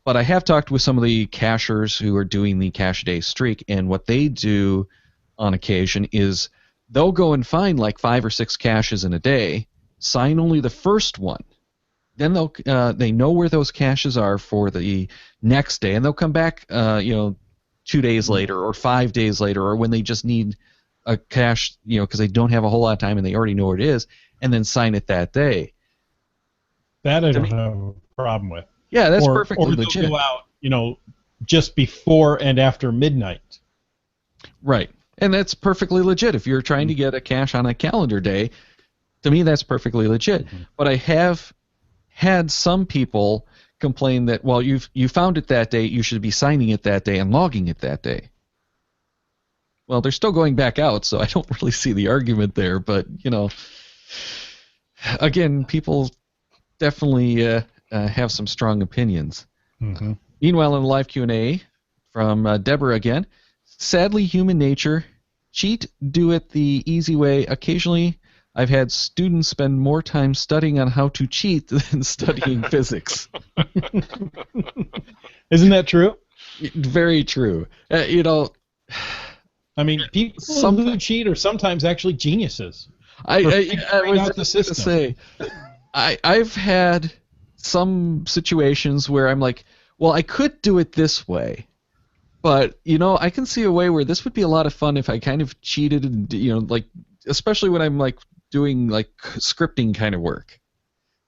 But I have talked with some of the cachers who are doing the cache a day streak, and what they do on occasion is they'll go and find like 5 or 6 caches in a day, sign only the first one. Then they know where those caches are for the next day, and they'll come back 2 days later or 5 days later, or when they just need a cache, because they don't have a whole lot of time and they already know where it is, and then sign it that day. That I don't have a problem with. Yeah, that's or perfectly they'll legit. go out, just before and after midnight. Right, and that's perfectly legit. If you're trying to get a cache on a calendar day, to me that's perfectly legit. But I have had some people complain that, well, you found it that day, you should be signing it that day and logging it that day. Well, they're still going back out, so I don't really see the argument there. But again, people definitely have some strong opinions. Meanwhile, in the live Q&A from Deborah again, sadly, human nature, cheat, do it the easy way. Occasionally, I've had students spend more time studying on how to cheat than studying physics. Isn't that true? Very true. I mean, people who cheat are sometimes actually geniuses. I was out the system. Say, I've had some situations where I'm like, well, I could do it this way, but I can see a way where this would be a lot of fun if I kind of cheated and especially when I'm like doing like scripting kind of work.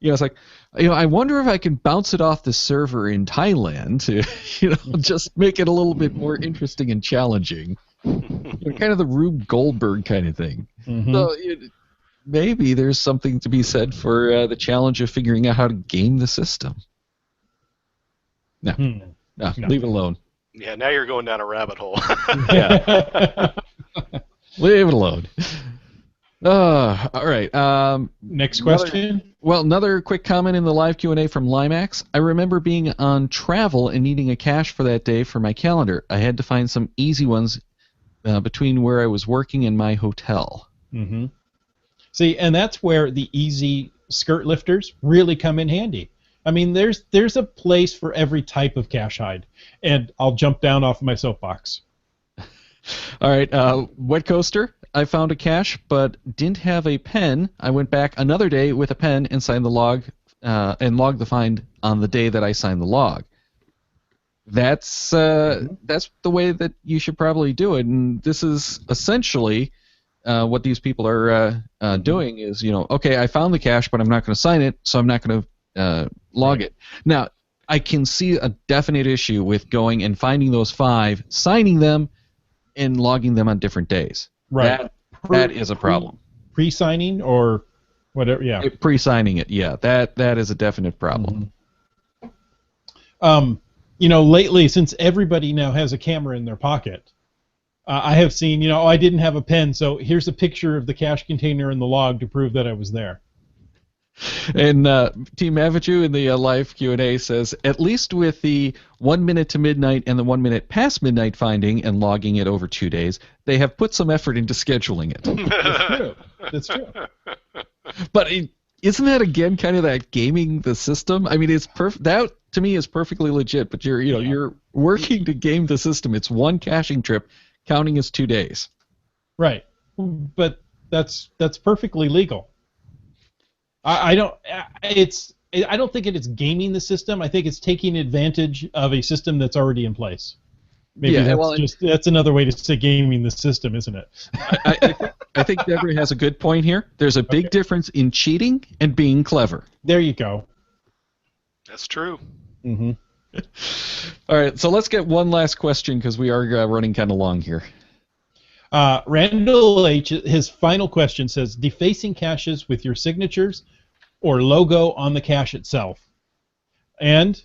It's like, I wonder if I can bounce it off the server in Thailand to, just make it a little bit more interesting and challenging. Kind of the Rube Goldberg kind of thing. Mm-hmm. So maybe there's something to be said for the challenge of figuring out how to game the system. No, no, leave it alone. Yeah, now you're going down a rabbit hole. Yeah, leave it alone. All right. Next question. Another quick comment in the live Q&A from Limax. I remember being on travel and needing a cache for that day for my calendar. I had to find some easy ones between where I was working and my hotel. Mm-hmm. See, and that's where the easy skirt lifters really come in handy. I mean, there's a place for every type of cache hide, and I'll jump down off of my soapbox. All right, Wet Coaster. I found a cache, but didn't have a pen. I went back another day with a pen and signed the log, and logged the find on the day that I signed the log. That's the way that you should probably do it, and this is essentially what these people are doing. Is okay, I found the cache, but I'm not going to sign it, so I'm not going to log it. Now, I can see a definite issue with going and finding those 5, signing them, and logging them on different days. Right. That is a problem. Pre-signing or whatever, yeah. Pre-signing it, yeah. That is a definite problem. Mm-hmm. Lately, since everybody now has a camera in their pocket, I have seen, I didn't have a pen, so here's a picture of the cache container in the log to prove that I was there. And Team Avichu in the live Q&A says, at least with the 1 minute to midnight and the 1 minute past midnight finding and logging it over 2 days, they have put some effort into scheduling it. That's true. But isn't that again kind of that gaming the system? I mean, it's that to me is perfectly legit. But you're working to game the system. It's one caching trip, counting as 2 days. Right, but that's perfectly legal. I don't think it's gaming the system. I think it's taking advantage of a system that's already in place. Maybe that's another way to say gaming the system, isn't it? I think Deborah has a good point here. There's a big difference in cheating and being clever. There you go. That's true. Mm-hmm. All right, so let's get one last question because we are running kind of long here. Randall H., his final question says, defacing caches with your signatures or logo on the cache itself. And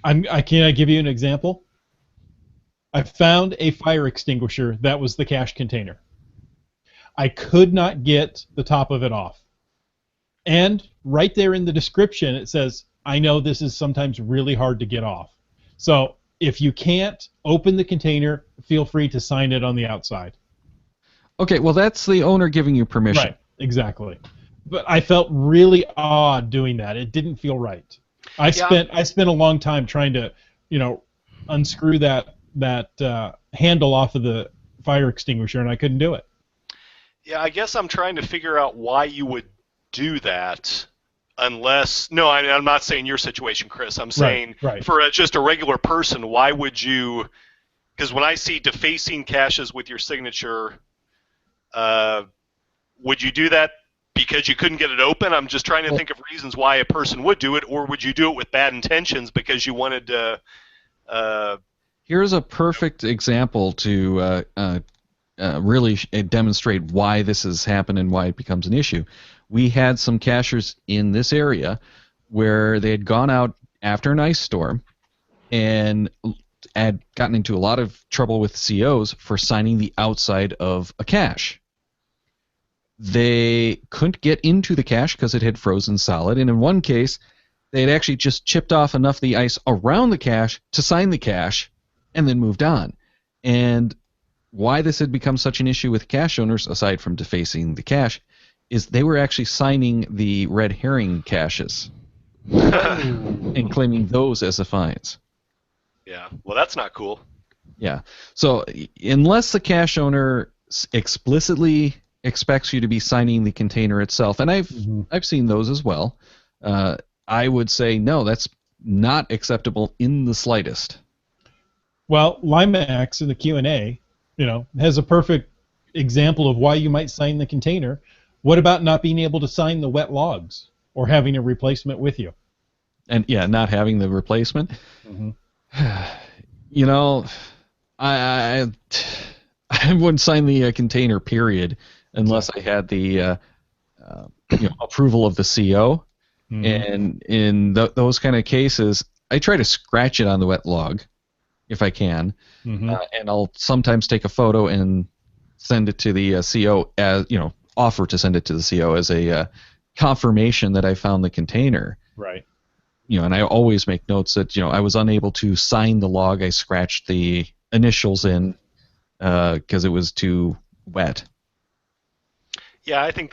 can I give you an example? I found a fire extinguisher that was the cache container. I could not get the top of it off. And right there in the description it says, I know this is sometimes really hard to get off. So if you can't open the container, feel free to sign it on the outside. Okay, well that's the owner giving you permission. Right, exactly. But I felt really odd doing that. It didn't feel right. I spent a long time trying to, unscrew that handle off of the fire extinguisher, and I couldn't do it. Yeah, I guess I'm trying to figure out why you would do that. Unless, no, I'm not saying your situation, Chris. I'm saying for just a regular person, why would you? Because when I see defacing caches with your signature, would you do that because you couldn't get it open? I'm just trying to think of reasons why a person would do it, or would you do it with bad intentions because you wanted to? Here's a perfect example to really demonstrate why this has happened and why it becomes an issue. We had some cachers in this area where they had gone out after an ice storm and had gotten into a lot of trouble with COs for signing the outside of a cache. They couldn't get into the cache because it had frozen solid, and in one case, they had actually just chipped off enough of the ice around the cache to sign the cache and then moved on. And why this had become such an issue with cache owners, aside from defacing the cache, is they were actually signing the red herring caches and claiming those as the fines. Yeah, well, that's not cool. Yeah, so unless the cache owner explicitly expects you to be signing the container itself, and I've seen those as well, I would say no, that's not acceptable in the slightest. Well, Limax in the Q&A, has a perfect example of why you might sign the container. What about not being able to sign the wet logs or having a replacement with you? And yeah, not having the replacement. Mm-hmm. You know, I wouldn't sign the container period unless I had the approval of the CO. Mm-hmm. And in those kind of cases, I try to scratch it on the wet log if I can, Mm-hmm. and I'll sometimes take a photo and send it to the CO as offer to send it to the CO as a confirmation that I found the container. Right. And I always make notes that I was unable to sign the log. I scratched the initials in because it was too wet. Yeah, I think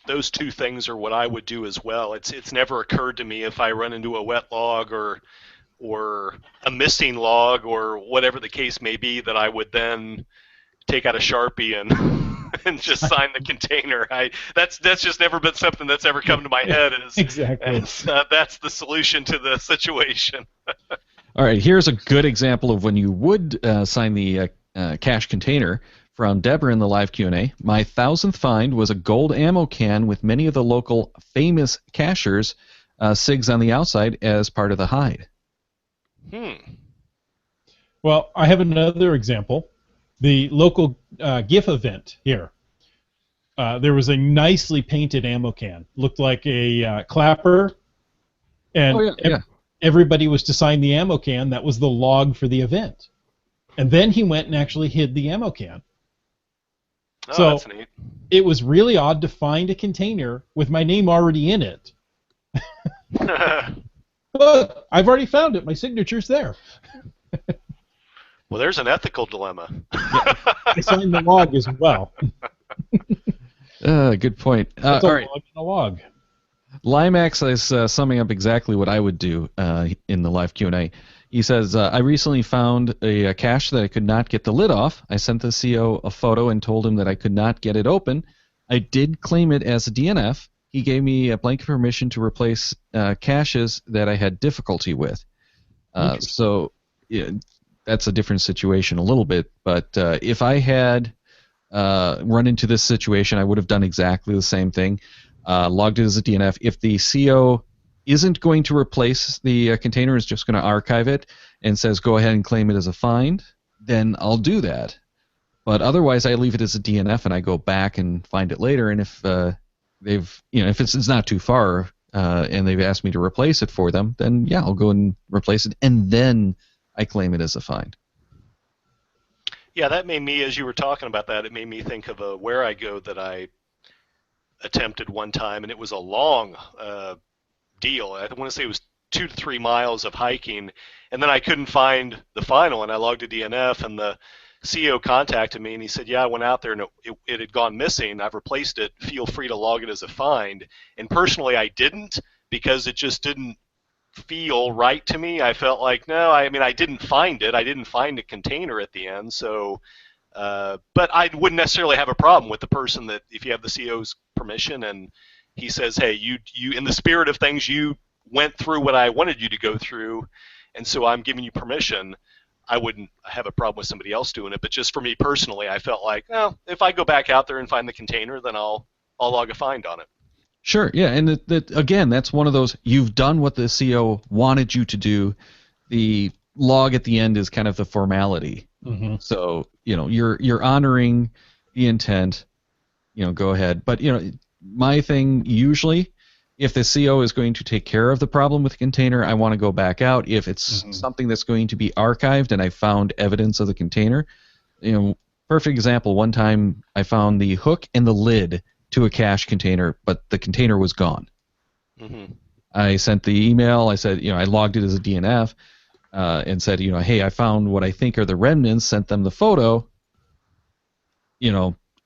those two things are what I would do as well. It's never occurred to me if I run into a wet log or a missing log or whatever the case may be that I would then take out a Sharpie and just sign the container. That's just never been something that's ever come to my head. Exactly. That's the solution to the situation. All right, here's a good example of when you would sign the cache container from Deborah in the live Q&A. My 1000th find was a gold ammo can with many of the local famous cachers SIGs on the outside as part of the hide. Well, I have another example. The local GIF event here. There was a nicely painted ammo can. Looked like a clapper. And everybody was to sign the ammo can. That was the log for the event. And then he went and actually hid the ammo can. Oh, so that's neat. It was really odd to find a container with my name already in it. Look, I've already found it. My signature's there. Well, there's an ethical dilemma. I signed the log as well. Good point. It's all right. log in a log. Limax is summing up exactly what I would do in the live Q&A. He says, I recently found a cache that I could not get the lid off. I sent the CO a photo and told him that I could not get it open. I did claim it as a DNF. He gave me a blanket permission to replace caches that I had difficulty with. So that's a different situation a little bit. But if I had run into this situation, I would have done exactly the same thing. Logged it as a DNF. If the CO isn't going to replace the container, is just going to archive it and says go ahead and claim it as a find, then I'll do that. But otherwise, I leave it as a DNF and I go back and find it later. And if if it's not too far and they've asked me to replace it for them, then yeah, I'll go and replace it and then I claim it as a find. Yeah, that made me, as you were talking about that, it made me think of a Where I Go that I attempted one time, and it was a long deal. I want to say it was 2 to 3 miles of hiking, and then I couldn't find the final, and I logged a DNF, and the CO contacted me, and he said, yeah, I went out there, and it had gone missing. I've replaced it. Feel free to log it as a find. And personally, I didn't, because it just didn't feel right to me. I felt like, no, I mean, I didn't find it. I didn't find a container at the end, so... but I wouldn't necessarily have a problem with the person that, if you have the CO's permission and he says, hey, you in the spirit of things, you went through what I wanted you to go through, and so I'm giving you permission, I wouldn't have a problem with somebody else doing it. But just for me personally, I felt like, well, if I go back out there and find the container, then I'll log a find on it. Sure, yeah, and again, that's one of those, you've done what the CO wanted you to do. The log at the end is kind of the formality. Mm-hmm. So, you're honoring the intent, go ahead. But, my thing usually, if the CO is going to take care of the problem with the container, I want to go back out. If it's something that's going to be archived and I found evidence of the container, perfect example, one time I found the hook and the lid to a cache container, but the container was gone. Mm-hmm. I sent the email, I said, I logged it as a DNF. And said, hey, I found what I think are the remnants, sent them the photo.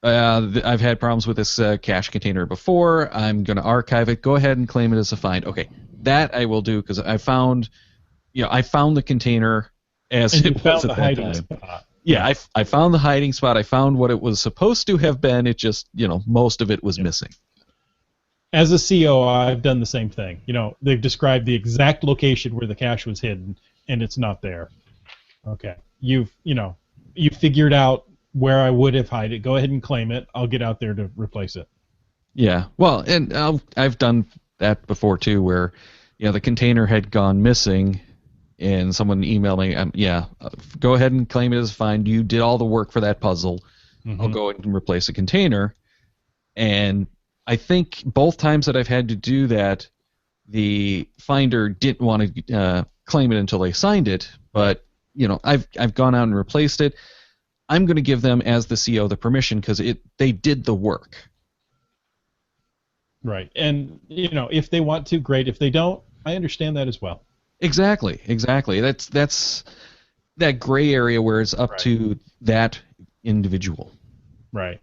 I've had problems with this cache container before. I'm going to archive it. Go ahead and claim it as a find. Okay, that I will do because I found, I found the container as and it was at that time. Spot. Yeah, I found the hiding spot. I found what it was supposed to have been. It just, most of it was missing. As a CO, I've done the same thing. They've described the exact location where the cache was hidden, and it's not there. Okay, you figured out where I would have hid it. Go ahead and claim it. I'll get out there to replace it. Yeah, well, and I've done that before too, where the container had gone missing, and someone emailed me, go ahead and claim it as a find. You did all the work for that puzzle. Mm-hmm. I'll go ahead and replace the container. And I think both times that I've had to do that, the finder didn't want to claim it until they signed it. But I've gone out and replaced it. I'm going to give them as the CO the permission because they did the work. Right, and if they want to, great. If they don't, I understand that as well. Exactly. That's that gray area where it's up to that individual. Right.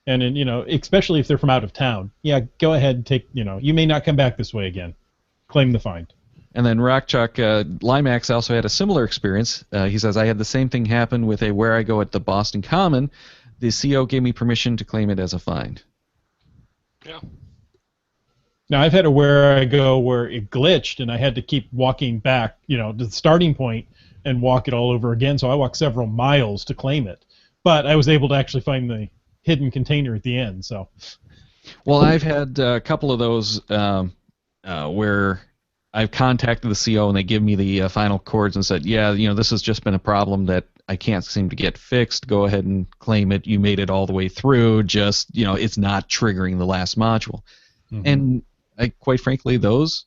And then, especially if they're from out of town, go ahead and take, you may not come back this way again. Claim the find. And then Rockchuck Limax also had a similar experience. He says, I had the same thing happen with a Where I Go at the Boston Common. The CO gave me permission to claim it as a find. Yeah. Now, I've had a Where I Go where it glitched, and I had to keep walking back, to the starting point and walk it all over again. So I walked several miles to claim it. But I was able to actually find the hidden container at the end. So, well, I've had a couple of those where I've contacted the CO and they give me the final chords and said, this has just been a problem that I can't seem to get fixed. Go ahead and claim it. You made it all the way through. Just it's not triggering the last module. Mm-hmm. And quite frankly, those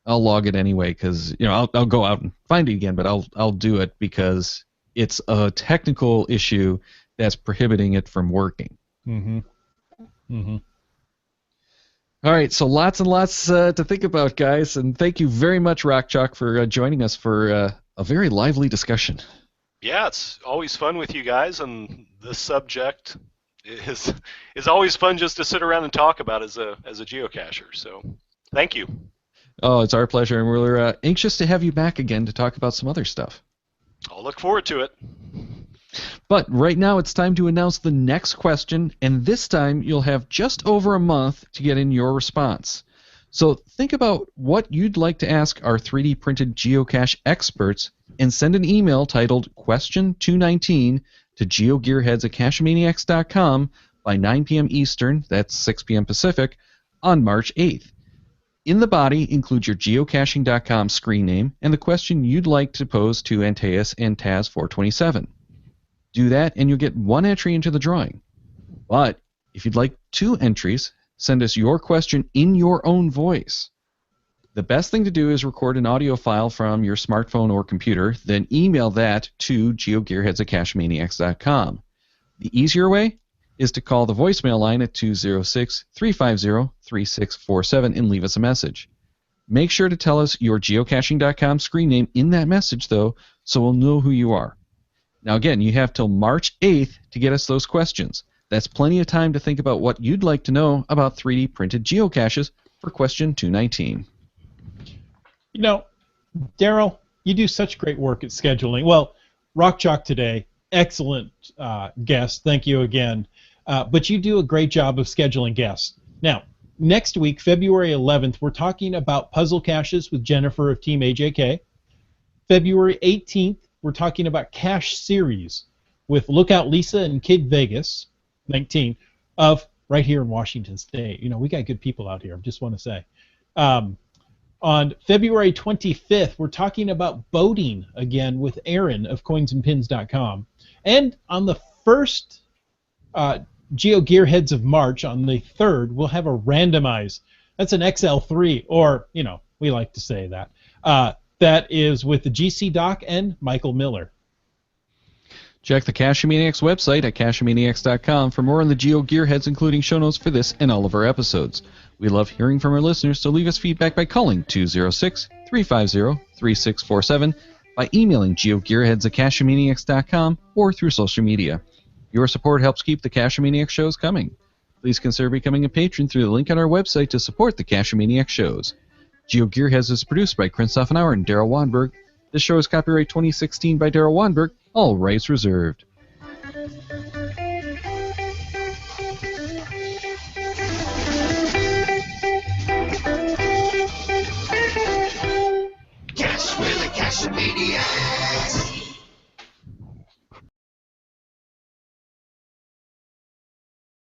I'll log it anyway because I'll go out and find it again, but I'll do it because it's a technical issue that's prohibiting it from working. Mm-hmm. Mm-hmm. All right, so lots and lots to think about, guys, and thank you very much, Rockchalk, for joining us for a very lively discussion. Yeah, it's always fun with you guys, and this subject is always fun just to sit around and talk about as a geocacher. So, thank you. Oh, it's our pleasure, and we're anxious to have you back again to talk about some other stuff. I'll look forward to it. But right now it's time to announce the next question, and this time you'll have just over a month to get in your response. So think about what you'd like to ask our 3D printed geocache experts and send an email titled Question 219 to GeoGearHeads@cachemaniacs.com by 9 p.m. Eastern, that's 6 p.m. Pacific, on March 8th. In the body, include your geocaching.com screen name and the question you'd like to pose to Antaeus and Taz427. Do that and you'll get one entry into the drawing. But if you'd like 2 entries, send us your question in your own voice. The best thing to do is record an audio file from your smartphone or computer, then email that to GeoGearHeads@cachemaniacs.com. The easier way is to call the voicemail line at 206-350-3647 and leave us a message. Make sure to tell us your geocaching.com screen name in that message, though, so we'll know who you are. Now, again, you have till March 8th to get us those questions. That's plenty of time to think about what you'd like to know about 3D printed geocaches for question 219. Daryl, you do such great work at scheduling. Well, Rockchalk today, excellent guest. Thank you again. But you do a great job of scheduling guests. Now, next week, February 11th, we're talking about puzzle caches with Jennifer of Team AJK. February 18th, we're talking about cache series with Lookout Lisa and Kid Vegas, 19, of right here in Washington State. We got good people out here, I just want to say. On February 25th, we're talking about boating again with Aaron of coinsandpins.com. And on the first GeoGearHeads of March, on the 3rd, we'll have a randomize. That's an XL3, or, we like to say that. That is with the GC Doc and Michael Miller. Check the Cachemaniacs website at cachemaniacs.com for more on the GeoGearHeads, including show notes for this and all of our episodes. We love hearing from our listeners, so leave us feedback by calling 206-350-3647, by emailing geogearheads@cachemaniacs.com, or through social media. Your support helps keep the Cachemaniacs shows coming. Please consider becoming a patron through the link on our website to support the Cachemaniacs shows. GeoGearHeads is produced by Christoph Auer and Daryl Wanberg. This show is copyright 2016 by Daryl Wanberg, all rights reserved.